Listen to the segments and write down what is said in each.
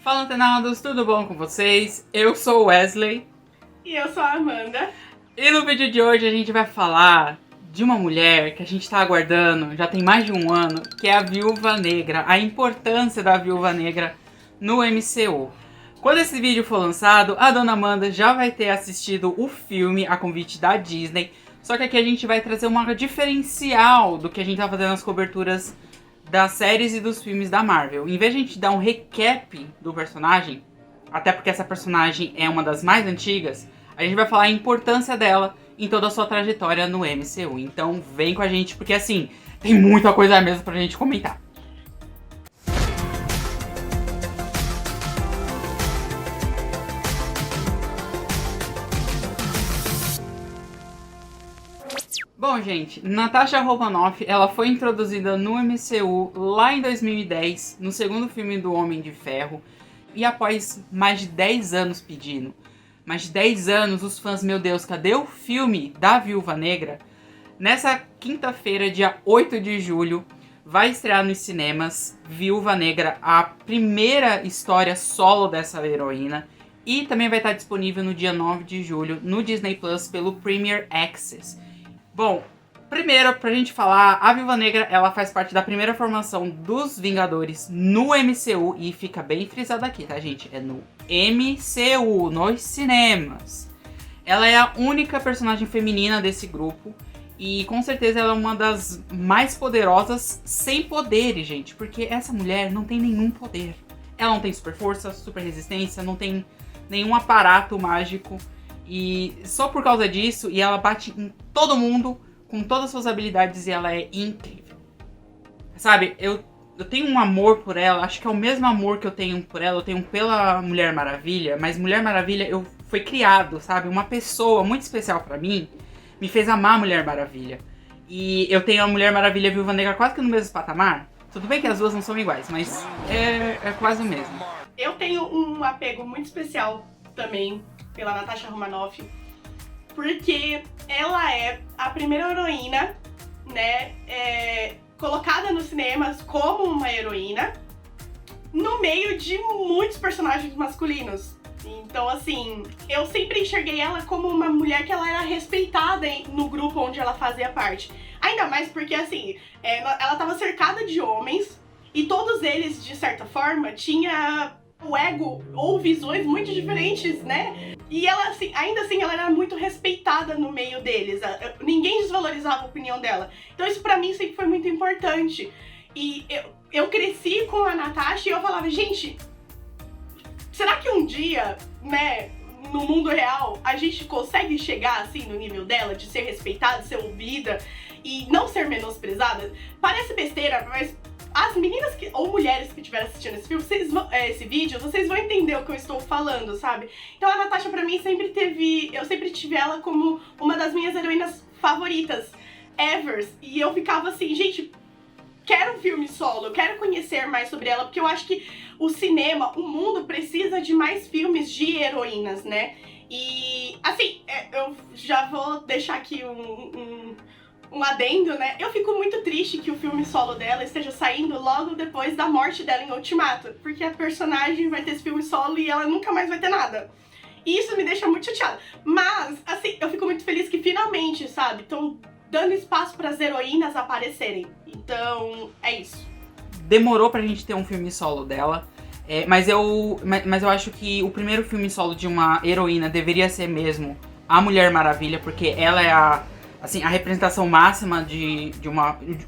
Fala, antenados, tudo bom com vocês? Eu sou o Wesley. E eu sou a Amanda. E no vídeo de hoje a gente vai falar de uma mulher que a gente tá aguardando já tem mais de um ano, que é a Viúva Negra, a importância da Viúva Negra no MCU. Quando esse vídeo for lançado, a dona Amanda já vai ter assistido o filme a convite da Disney, só que aqui a gente vai trazer uma diferencial do que a gente tá fazendo nas coberturas das séries e dos filmes da Marvel. Em vez de a gente dar um recap do personagem, até porque essa personagem é uma das mais antigas, a gente vai falar a importância dela em toda a sua trajetória no MCU. Então vem com a gente, porque assim, tem muita coisa mesmo pra gente comentar. Bom, gente, Natasha Romanoff, ela foi introduzida no MCU lá em 2010, no segundo filme do Homem de Ferro, e após mais de 10 anos pedindo, mais de 10 anos, os fãs, meu Deus, cadê o filme da Viúva Negra? Nessa quinta-feira, dia 8 de julho, vai estrear nos cinemas Viúva Negra, a primeira história solo dessa heroína, e também vai estar disponível no dia 9 de julho no Disney Plus pelo Premier Access. Bom, primeiro, pra gente falar, a Viúva Negra, ela faz parte da primeira formação dos Vingadores no MCU, e fica bem frisado aqui, tá, gente? É no MCU, nos cinemas. Ela é a única personagem feminina desse grupo, e com certeza ela é uma das mais poderosas sem poderes, gente, porque essa mulher não tem nenhum poder. Ela não tem super força, super resistência, não tem nenhum aparato mágico. E só por causa disso, e ela bate em todo mundo com todas as suas habilidades, e ela é incrível. Sabe, eu tenho um amor por ela, acho que é o mesmo amor que eu tenho por ela, eu tenho pela Mulher Maravilha, mas Mulher Maravilha foi criado, sabe? Uma pessoa muito especial pra mim me fez amar a Mulher Maravilha. E eu tenho a Mulher Maravilha e a Viúva Negra quase que no mesmo patamar. Tudo bem que as duas não são iguais, mas é quase o mesmo. Eu tenho um apego muito especial também pela Natasha Romanoff, porque ela é a primeira heroína, né, colocada nos cinemas como uma heroína, no meio de muitos personagens masculinos. Então, assim, eu sempre enxerguei ela como uma mulher que ela era respeitada no grupo onde ela fazia parte. Ainda mais porque, assim, ela estava cercada de homens, e todos eles, de certa forma, tinha o ego ou visões muito diferentes, né? E ela, assim, ainda assim, ela era muito respeitada no meio deles. Ninguém desvalorizava a opinião dela. Então isso pra mim sempre foi muito importante. E eu cresci com a Natasha e eu falava, gente, será que um dia, né, no mundo real, a gente consegue chegar, assim, no nível dela, de ser respeitada, de ser ouvida e não ser menosprezada? Parece besteira, mas as meninas ou mulheres que estiverem assistindo esse filme, esse vídeo, vocês vão entender o que eu estou falando, sabe? Então a Natasha pra mim eu sempre tive ela como uma das minhas heroínas favoritas, ever. E eu ficava assim, gente, quero um filme solo, eu quero conhecer mais sobre ela, porque eu acho que o cinema, o mundo precisa de mais filmes de heroínas, né? E, assim, eu já vou deixar aqui um adendo, né? Eu fico muito triste que o filme solo dela esteja saindo logo depois da morte dela em Ultimato, porque a personagem vai ter esse filme solo e ela nunca mais vai ter nada. E isso me deixa muito chateada. Mas, assim, eu fico muito feliz que finalmente, sabe, estão dando espaço para as heroínas aparecerem. Então, é isso. Demorou pra gente ter um filme solo dela, mas eu acho que o primeiro filme solo de uma heroína deveria ser mesmo a Mulher Maravilha, porque ela é a representação máxima de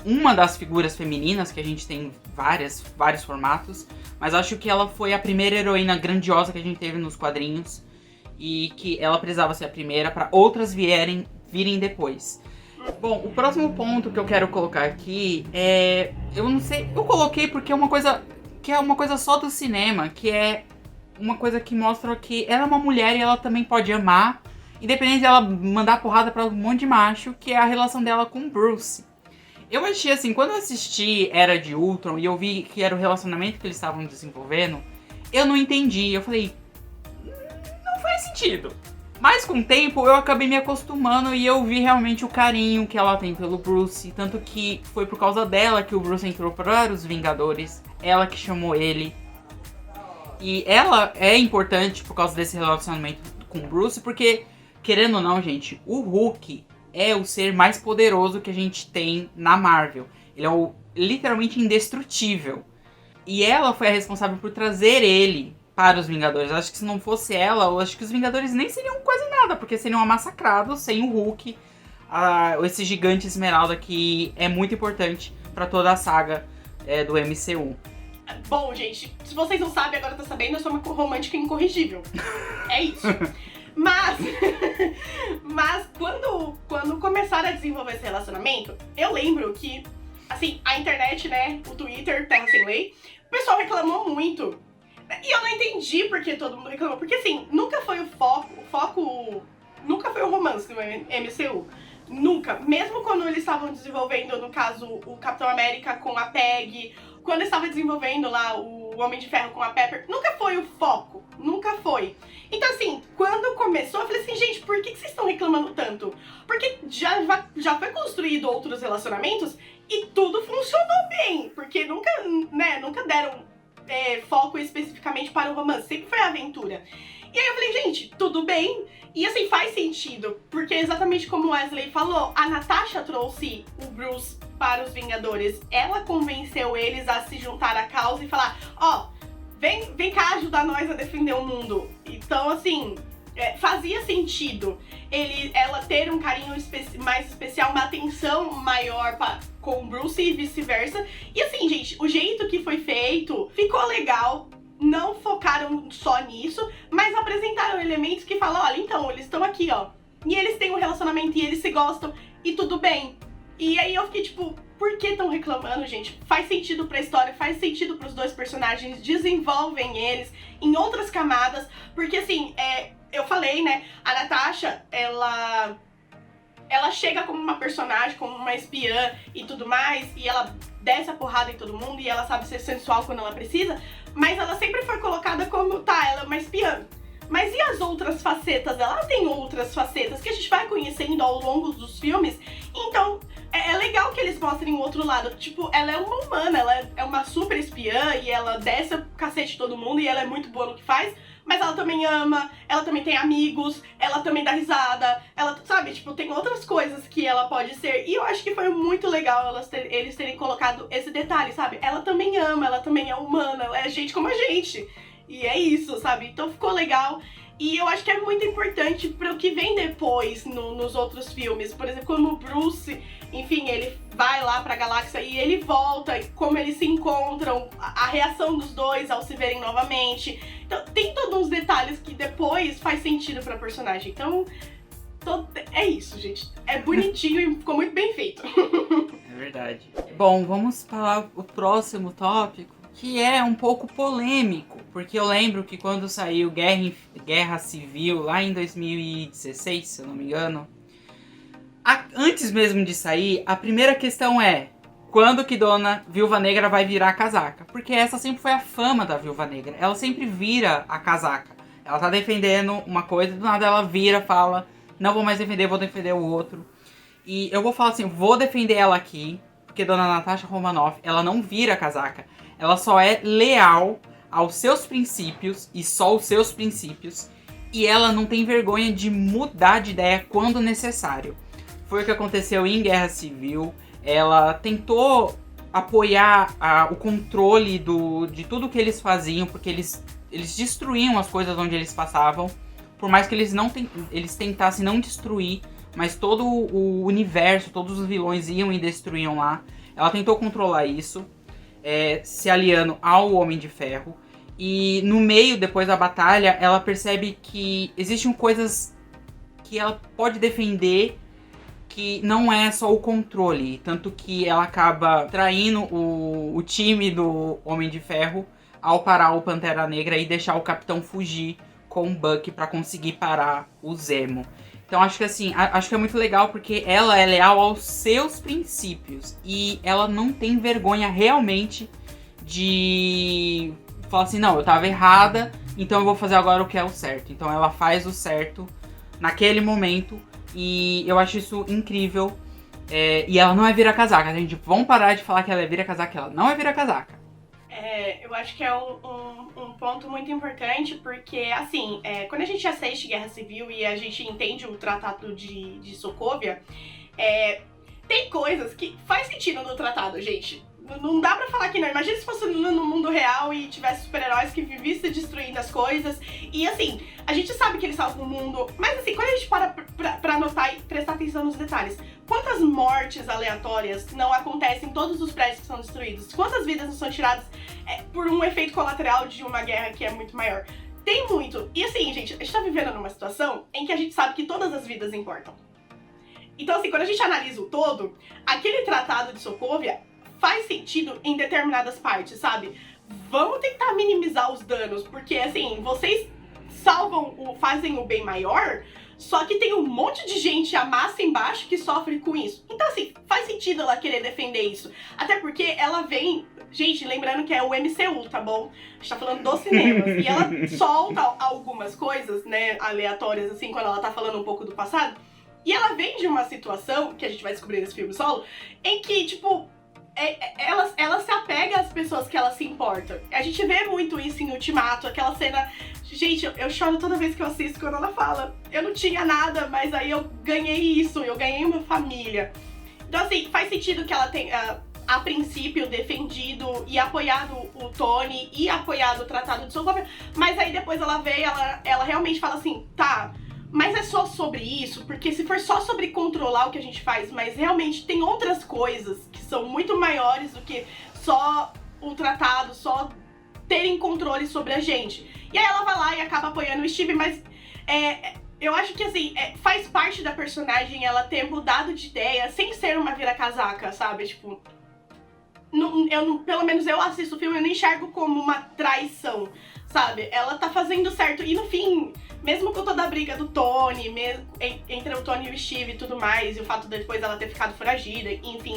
uma das figuras femininas, que a gente tem vários formatos, mas acho que ela foi a primeira heroína grandiosa que a gente teve nos quadrinhos, e que ela precisava ser a primeira para outras virem depois. Bom, o próximo ponto que eu quero colocar aqui eu não sei, eu coloquei porque é uma coisa só do cinema, que é uma coisa que mostra que ela é uma mulher e ela também pode amar, independente dela mandar porrada pra um monte de macho, que é a relação dela com o Bruce. Eu achei assim, quando eu assisti Era de Ultron e eu vi que era o relacionamento que eles estavam desenvolvendo, eu não entendi. Eu falei, não faz sentido. Mas com o tempo eu acabei me acostumando e eu vi realmente o carinho que ela tem pelo Bruce. Tanto que foi por causa dela que o Bruce entrou para os Vingadores. Ela que chamou ele. E ela é importante por causa desse relacionamento com o Bruce, porque, querendo ou não, gente, o Hulk é o ser mais poderoso que a gente tem na Marvel. Ele é literalmente indestrutível. E ela foi a responsável por trazer ele para os Vingadores. Eu acho que se não fosse ela, eu acho que os Vingadores nem seriam quase nada, porque seriam massacrados sem o Hulk, esse gigante esmeralda que é muito importante para toda a saga do MCU. Bom, gente, se vocês não sabem, agora tá sabendo, eu sou uma romântica incorrigível. É isso. Mas quando começaram a desenvolver esse relacionamento, eu lembro que, assim, a internet, né, o Twitter, Terra Sem Lei, o pessoal reclamou muito. E eu não entendi por que todo mundo reclamou. Porque, assim, nunca foi o foco nunca foi o romance do MCU. Nunca. Mesmo quando eles estavam desenvolvendo, no caso, o Capitão América com a Peggy, quando eles estavam desenvolvendo lá o Homem de Ferro com a Pepper, nunca foi o foco. Nunca foi. Então, assim, quando começou, eu falei assim, gente, por que vocês estão reclamando tanto? Porque já foi construído outros relacionamentos e tudo funcionou bem. Porque nunca deram foco especificamente para o romance. Sempre foi a aventura. E aí eu falei, gente, tudo bem. E assim, faz sentido. Porque exatamente como o Wesley falou, a Natasha trouxe o Bruce para os Vingadores. Ela convenceu eles a se juntar à causa e falar, vem cá ajudar nós a defender o mundo. Então, assim, fazia sentido ela ter um carinho mais especial, uma atenção maior com o Bruce e vice-versa. E assim, gente, o jeito que foi feito ficou legal. Não focaram só nisso, mas apresentaram elementos que falam, olha, então, eles estão aqui, ó. E eles têm um relacionamento e eles se gostam e tudo bem. E aí eu fiquei tipo, por que estão reclamando, gente? Faz sentido pra história, faz sentido pros dois personagens, desenvolvem eles em outras camadas. Porque assim, eu falei, né, a Natasha, ela chega como uma personagem, como uma espiã e tudo mais, e ela desce a porrada em todo mundo e ela sabe ser sensual quando ela precisa, mas ela sempre foi colocada como, ela é uma espiã. Mas e as outras facetas dela? Ela tem outras facetas que a gente vai conhecendo ao longo dos filmes, então é legal que eles mostrem o outro lado. Tipo, ela é uma humana, ela é uma super espiã e ela desce o cacete de todo mundo e ela é muito boa no que faz, mas ela também ama, ela também tem amigos, ela também dá risada, ela, sabe, tipo, tem outras coisas que ela pode ser. E eu acho que foi muito legal eles terem colocado esse detalhe, sabe? Ela também ama, ela também é humana, ela é gente como a gente. E é isso, sabe? Então ficou legal. E eu acho que é muito importante para o que vem depois nos outros filmes. Por exemplo, como o Bruce, enfim, ele vai lá pra galáxia e ele volta, e como eles se encontram, a reação dos dois ao se verem novamente. Então tem todos uns detalhes que depois faz sentido pra personagem. Então, é isso, gente. É bonitinho e ficou muito bem feito. É verdade. Bom, vamos para o próximo tópico, que é um pouco polêmico, porque eu lembro que quando saiu Guerra Civil, lá em 2016, se eu não me engano, antes mesmo de sair, a primeira questão é, quando que Dona Viúva Negra vai virar a casaca? Porque essa sempre foi a fama da Viúva Negra, ela sempre vira a casaca. Ela tá defendendo uma coisa, do nada ela vira, fala, não vou mais defender, vou defender o outro. E eu vou falar assim, vou defender ela aqui, porque Dona Natasha Romanoff, ela não vira a casaca. Ela só é leal aos seus princípios, e só os seus princípios, e ela não tem vergonha de mudar de ideia quando necessário. Foi o que aconteceu em Guerra Civil. Ela tentou apoiar o controle de tudo que eles faziam, porque eles destruíam as coisas onde eles passavam, por mais que eles tentassem não destruir, mas todo o universo, todos os vilões iam e destruíam lá. Ela tentou controlar isso, se aliando ao Homem de Ferro. E no meio, depois da batalha, ela percebe que existem coisas que ela pode defender, que não é só o controle. Tanto que ela acaba traindo o time do Homem de Ferro ao parar o Pantera Negra e deixar o Capitão fugir com o Bucky pra conseguir parar o Zemo. Então acho que assim, acho que é muito legal porque ela é leal aos seus princípios. E ela não tem vergonha realmente de falar assim, não, eu tava errada, então eu vou fazer agora o que é o certo. Então ela faz o certo naquele momento e eu acho isso incrível. E ela não é vira-casaca, gente. Vamos parar de falar que ela é vira-casaca, ela não é vira-casaca. Eu acho que é um ponto muito importante, porque, assim, quando a gente assiste Guerra Civil e a gente entende o Tratado de Sokovia, tem coisas que faz sentido no tratado, gente. Não dá pra falar que não. Imagina se fosse no mundo real e tivesse super-heróis que vivessem destruindo as coisas. E assim, a gente sabe que eles salvam o mundo. Mas assim, quando a gente para pra notar e prestar atenção nos detalhes, quantas mortes aleatórias não acontecem em todos os prédios que são destruídos? Quantas vidas não são tiradas por um efeito colateral de uma guerra que é muito maior? Tem muito. E assim, gente, a gente tá vivendo numa situação em que a gente sabe que todas as vidas importam. Então assim, quando a gente analisa o todo, aquele tratado de Sokovia faz sentido em determinadas partes, sabe? Vamos tentar minimizar os danos, porque assim, vocês fazem o bem maior, só que tem um monte de gente, a massa embaixo, que sofre com isso. Então assim, faz sentido ela querer defender isso. Até porque ela vem... Gente, lembrando que é o MCU, tá bom? A gente tá falando dos cinemas. E ela solta algumas coisas, né, aleatórias, assim, quando ela tá falando um pouco do passado. E ela vem de uma situação, que a gente vai descobrir nesse filme solo, em que, tipo... ela se apega às pessoas que ela se importa. A gente vê muito isso em Ultimato, aquela cena... Gente, eu choro toda vez que eu assisto quando ela fala: eu não tinha nada, mas aí eu ganhei isso, eu ganhei uma família. Então assim, faz sentido que ela tenha, a princípio, defendido e apoiado o Tony e apoiado o Tratado de Sokovia, mas aí depois ela veio, ela realmente fala assim, tá... Mas é só sobre isso, porque se for só sobre controlar o que a gente faz, mas realmente tem outras coisas que são muito maiores do que só o tratado, só terem controle sobre a gente. E aí ela vai lá e acaba apoiando o Steve, mas eu acho que assim, faz parte da personagem ela ter mudado de ideia sem ser uma vira-casaca, sabe? Tipo, pelo menos eu assisto o filme e não enxergo como uma traição, sabe? Ela tá fazendo certo. E no fim, mesmo com toda a briga do Tony, entre o Tony e o Steve e tudo mais, e o fato de depois ela ter ficado foragida, enfim,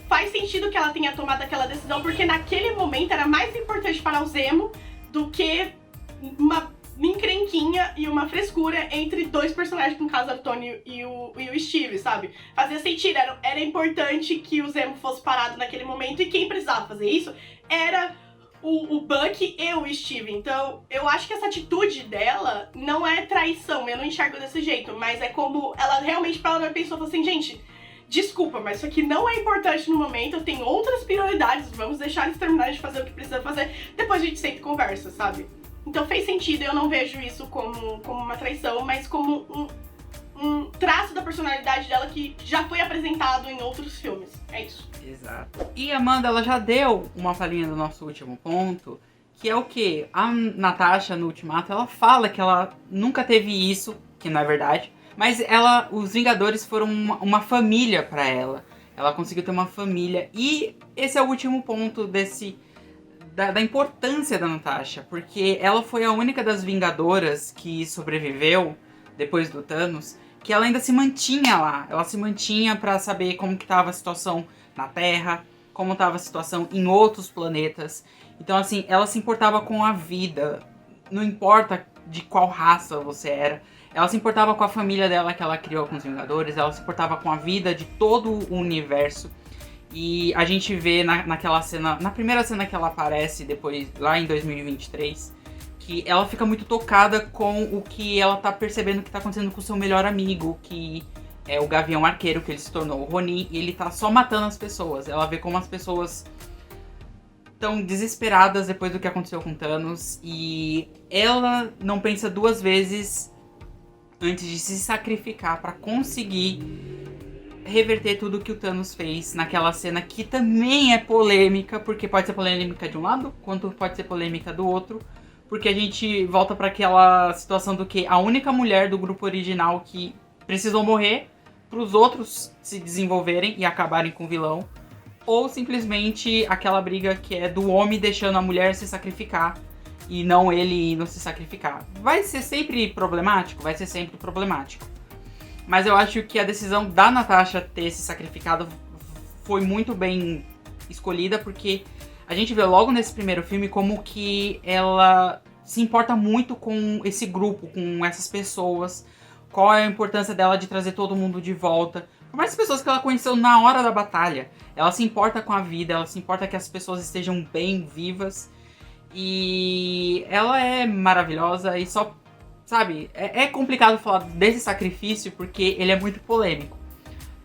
faz sentido que ela tenha tomado aquela decisão, porque naquele momento era mais importante para o Zemo do que uma encrenquinha e uma frescura entre dois personagens, no caso, o Tony e o Steve, sabe? Fazia sentido, era importante que o Zemo fosse parado naquele momento, e quem precisava fazer isso era o Bucky e o Steve. Então, eu acho que essa atitude dela não é traição, eu não enxergo desse jeito, mas é como ela realmente pensou, falou assim, gente, desculpa, mas isso aqui não é importante no momento, eu tenho outras prioridades, vamos deixar eles terminarem de fazer o que precisa fazer, depois a gente senta e conversa, sabe? Então fez sentido, eu não vejo isso como uma traição, mas como um traço da personalidade dela que já foi apresentado em outros filmes. É isso. Exato. E a Amanda, ela já deu uma palhinha do nosso último ponto, que é o quê? A Natasha, no Ultimato, ela fala que ela nunca teve isso, que não é verdade, mas os Vingadores foram uma família pra ela. Ela conseguiu ter uma família. E esse é o último ponto da importância da Natasha, porque ela foi a única das Vingadoras que sobreviveu depois do Thanos, que ela ainda se mantinha lá. Ela se mantinha pra saber como que tava a situação na Terra, como tava a situação em outros planetas. Então, assim, ela se importava com a vida. Não importa de qual raça você era. Ela se importava com a família dela que ela criou com os Vingadores. Ela se importava com a vida de todo o universo. E a gente vê naquela cena, na primeira cena que ela aparece, depois, lá em 2023, que ela fica muito tocada com o que ela tá percebendo que tá acontecendo com o seu melhor amigo, que é o Gavião Arqueiro, que ele se tornou o Ronin, e ele tá só matando as pessoas. Ela vê como as pessoas estão desesperadas depois do que aconteceu com Thanos, e ela não pensa duas vezes antes de se sacrificar pra conseguir reverter tudo que o Thanos fez naquela cena, que também é polêmica, porque pode ser polêmica de um lado, quanto pode ser polêmica do outro, porque a gente volta pra aquela situação do que a única mulher do grupo original que precisou morrer pros outros se desenvolverem e acabarem com o vilão, ou simplesmente aquela briga que é do homem deixando a mulher se sacrificar e não ele indo se sacrificar. Vai ser sempre problemático? Vai ser sempre problemático. Mas eu acho que a decisão da Natasha ter se sacrificado foi muito bem escolhida, porque a gente vê logo nesse primeiro filme como que ela se importa muito com esse grupo, com essas pessoas, qual é a importância dela de trazer todo mundo de volta. Por mais pessoas que ela conheceu na hora da batalha. Ela se importa com a vida, ela se importa que as pessoas estejam bem, vivas. E ela é maravilhosa e só, sabe, é complicado falar desse sacrifício porque ele é muito polêmico.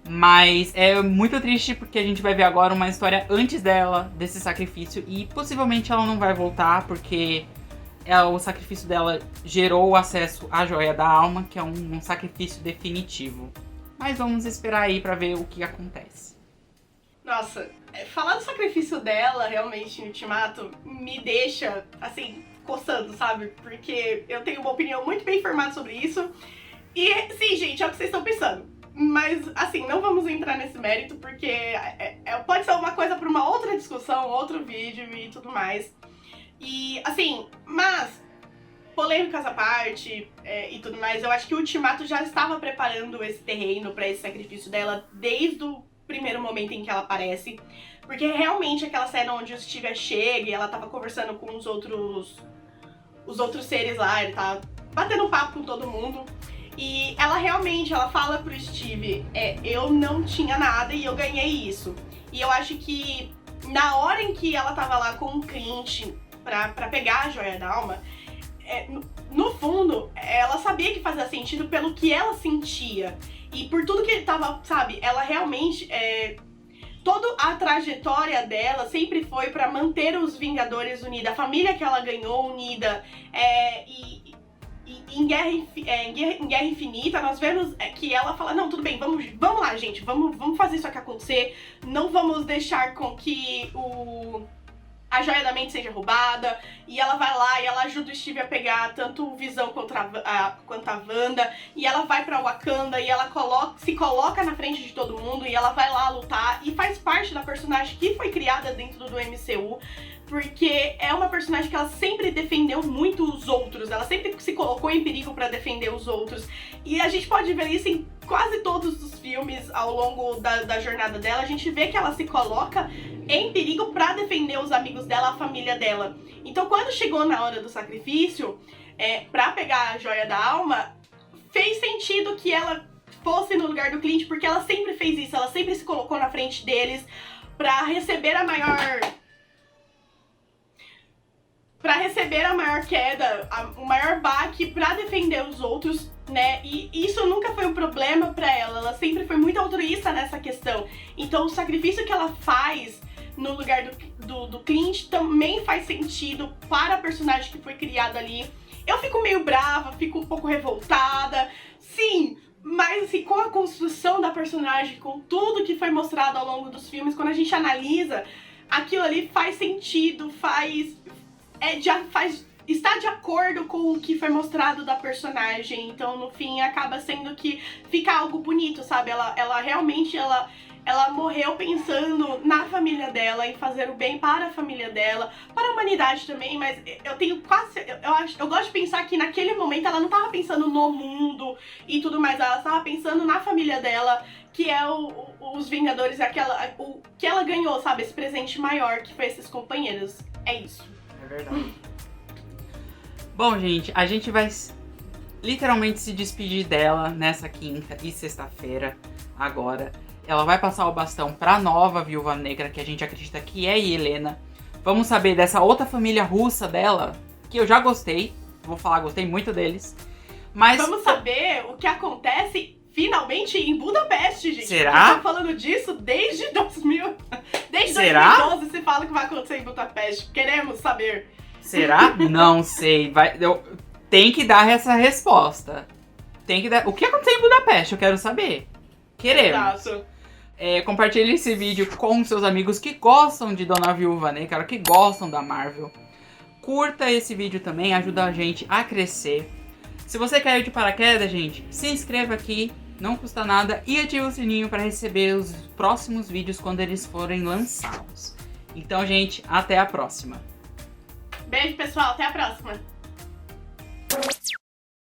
Mas é muito triste porque a gente vai ver agora uma história antes dela, desse sacrifício. E possivelmente ela não vai voltar porque o sacrifício dela gerou o acesso à Joia da Alma, que é um sacrifício definitivo. Mas vamos esperar aí pra ver o que acontece. Nossa, falar do sacrifício dela realmente em Ultimato me deixa, assim, coçando, sabe? Porque eu tenho uma opinião muito bem formada sobre isso. E, sim, gente, é o que vocês estão pensando. Mas, assim, não vamos entrar nesse mérito, porque pode ser uma coisa para uma outra discussão, outro vídeo e tudo mais. E, assim, mas, polêmicas à parte e tudo mais, eu acho que o Ultimato já estava preparando esse terreno para esse sacrifício dela desde o primeiro momento em que ela aparece. Porque realmente aquela cena onde o Steve chega e ela tava conversando com os outros seres lá, ele tá batendo papo com todo mundo. E ela realmente, ela fala pro Steve, eu não tinha nada e eu ganhei isso. E eu acho que na hora em que ela tava lá com o Clint pra pegar a Joia da Alma, no fundo, ela sabia que fazia sentido pelo que ela sentia. E por tudo que ele tava, sabe, ela realmente, toda a trajetória dela sempre foi pra manter os Vingadores unidos, a família que ela ganhou unida, e em Guerra Infinita, nós vemos que ela fala, não, tudo bem, vamos lá, gente, vamos fazer isso aqui acontecer, não vamos deixar com que a Joia da Mente seja roubada, e ela vai lá e ela ajuda o Steve a pegar tanto o Visão quanto a Wanda, e ela vai pra Wakanda e ela se coloca na frente de todo mundo, e ela vai lá lutar, e faz parte da personagem que foi criada dentro do MCU, porque é uma personagem que ela sempre defendeu muito os outros, ela sempre se colocou em perigo pra defender os outros, e a gente pode ver isso em quase todos os filmes ao longo da jornada dela. A gente vê que ela se coloca em perigo pra defender os amigos dela, a família dela. Então quando chegou na hora do sacrifício, pra pegar a Joia da Alma, fez sentido que ela fosse no lugar do Clint, porque ela sempre fez isso, ela sempre se colocou na frente deles pra receber a maior queda, o maior baque pra defender os outros, né? E isso nunca foi um problema pra ela, ela sempre foi muito altruísta nessa questão. Então o sacrifício que ela faz no lugar do Clint também faz sentido para a personagem que foi criada ali. Eu fico meio brava, fico um pouco revoltada, sim, mas assim, com a construção da personagem, com tudo que foi mostrado ao longo dos filmes, quando a gente analisa, aquilo ali faz sentido, está de acordo com o que foi mostrado da personagem. Então, no fim, acaba sendo que fica algo bonito, sabe? Ela realmente, ela morreu pensando na família dela, em fazer o bem para a família dela, para a humanidade também, mas eu gosto de pensar que naquele momento ela não estava pensando no mundo e tudo mais, ela estava pensando na família dela, que é os Vingadores, o que ela ganhou, sabe? Esse presente maior que foi esses companheiros. É isso. É verdade. Bom, gente, a gente vai literalmente se despedir dela nessa quinta e sexta-feira agora. Ela vai passar o bastão pra nova Viúva Negra, que a gente acredita que é Helena. Vamos saber dessa outra família russa dela, que eu já gostei. Vou falar, gostei muito deles. Mas vamos saber o que acontece finalmente em Budapeste, gente. Será? Eu tô falando disso desde 2000. Desde Será? 2012 se fala que vai acontecer em Budapeste. Queremos saber. Será? Não sei. Tem que dar essa resposta. Tem que dar. O que aconteceu em Budapeste? Eu quero saber. Queremos. Exato. Compartilhe esse vídeo com seus amigos que gostam de Dona Viúva Negra, que gostam da Marvel. Curta esse vídeo também, ajuda a gente a crescer. Se você caiu de paraquedas, gente, se inscreva aqui, não custa nada, e ative o sininho para receber os próximos vídeos quando eles forem lançados. Então, gente, até a próxima. Beijo, pessoal. Até a próxima.